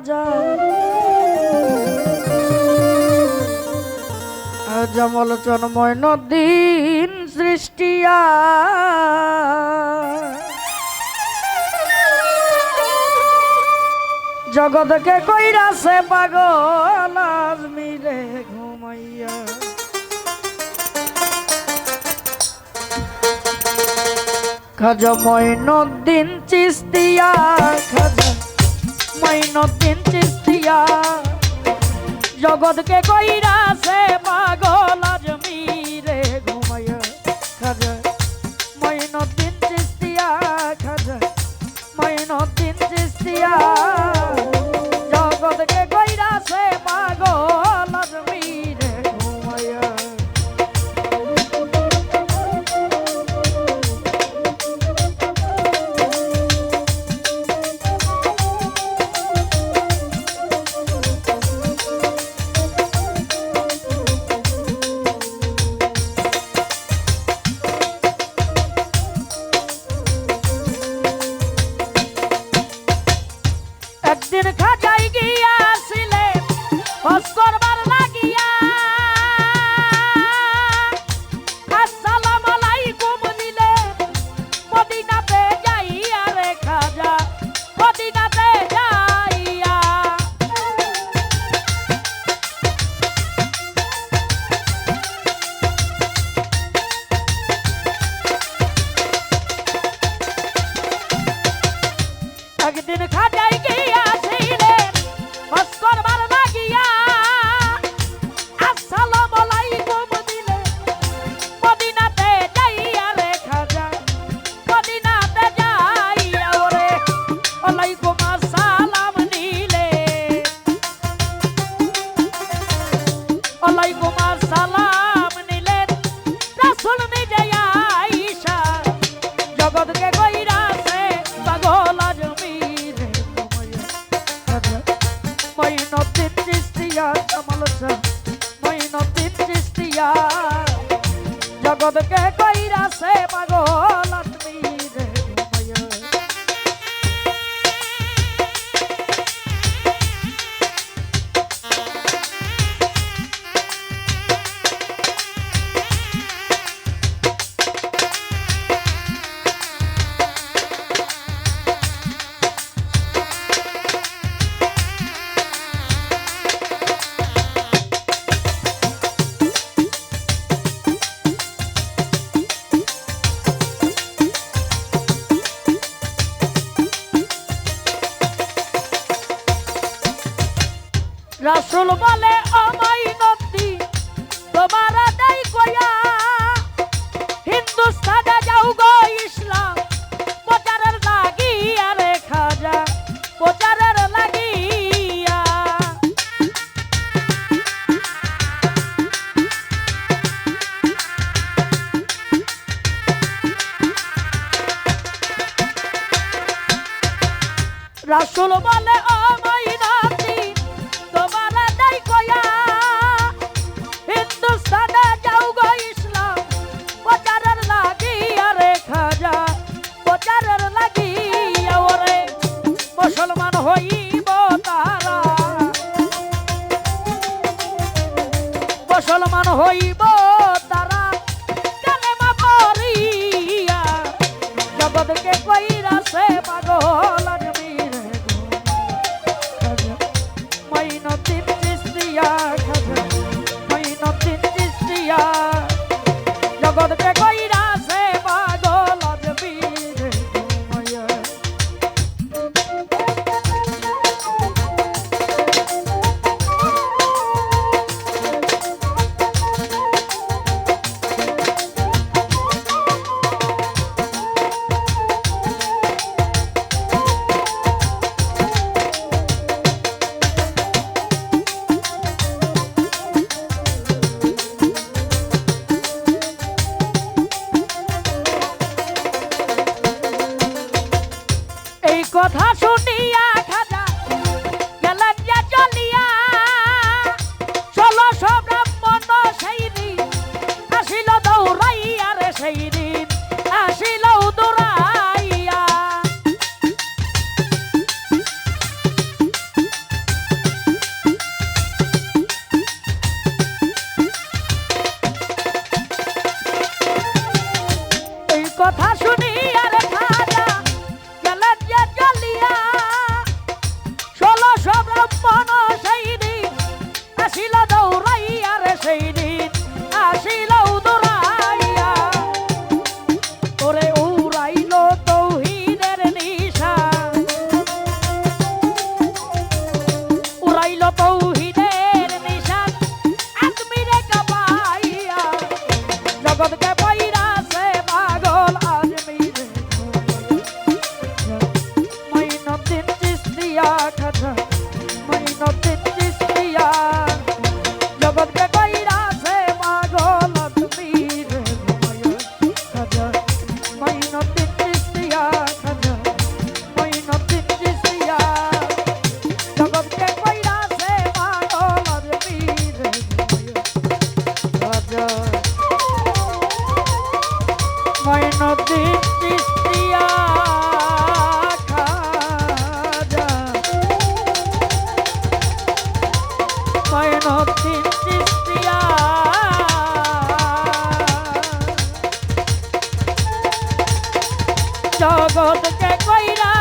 খাজা জমল জন্ময় নদীন সৃষ্টিয়া জগৎকে কইরাছে পাগল আজমিরে ঘুমাইয়া খাজা মঈনুদ্দিন চিশতিয়া খাজা মঈনুদ্দিন চিশতিয়া জগৎকে কইরাছে পাগল আজমিরে ঘুমাইয়া খাজা মঈনুদ্দিন চিশতিয়া খাজা মঈনুদ্দিন চিশতিয়া জগৎকে কইরাছে পাগল আজমিরে ঘুমাইয়া একদিন খাজাই গিয়াছিলেন হজ করবার লাগিয়া আসসালামু আলাইকুম দিলে মদিনাতে যাইয়া রে খাজা মদিনাতে যাইয়া একদিন খাজাই গিয়াছিলেন হজ করবার লাগিয়া আসসালামু আলাইকুম দিলে মদিনাতে যাইয়া রে খাজা মদিনাতে যাইয়া ওরে ওয়ালাইকুম আসসালাম নিলে ওয়ালাইকুম আসসালাম নিলেন রাসূল নিজে আয়েশা জগৎকে কইরাছে পাগল আজমিরে ঘুমাইয়া খাজা মঈনুদ্দিন চিশতিয়া জামাল শাহ মঈনুদ্দিন চিশতিয়া জগৎকে কইরাছে পাগল আজমিরে ঘুমাইয়া রাসূল বলে ও মঈনুদ্দিন তোমার দেই কয়া হিন্দুস্তানে যাও গো ইসলাম প্রচারের লাগিয়া রে খাজা প্রচারের লাগিয়া রাসূল বলে ও মঈনুদ্দিন তোমার দেই কয়া হিন্দুস্তানে যাও গো ইসলাম প্রচারের লাগিয়া রে খাজা প্রচারের লাগিয়া ওরে মুসলমান হইব তারা মুসলমান হইব তারা কালেমা পড়িয়া জগৎকে কইরাছে পাগল আজমিরে খাজা মঈনুদ্দিন চিশতিয়া খাজা মঈনুদ্দিন চিশতিয়া জগৎকে কইরাছে পাগল আজমিরে ঘুমাইয়া কথা শুনিয়া খাজা গেলেন যে চলিয়া 1600 ব্রাহ্মণ সেই দিন আসিল দৌড়াইয়া রে সেই দিন আসিল দৌড়াইয়া মঈনুদ্দিন চিশতিয়া খাজা মঈনুদ্দিন চিশতিয়া জগৎকে কইরা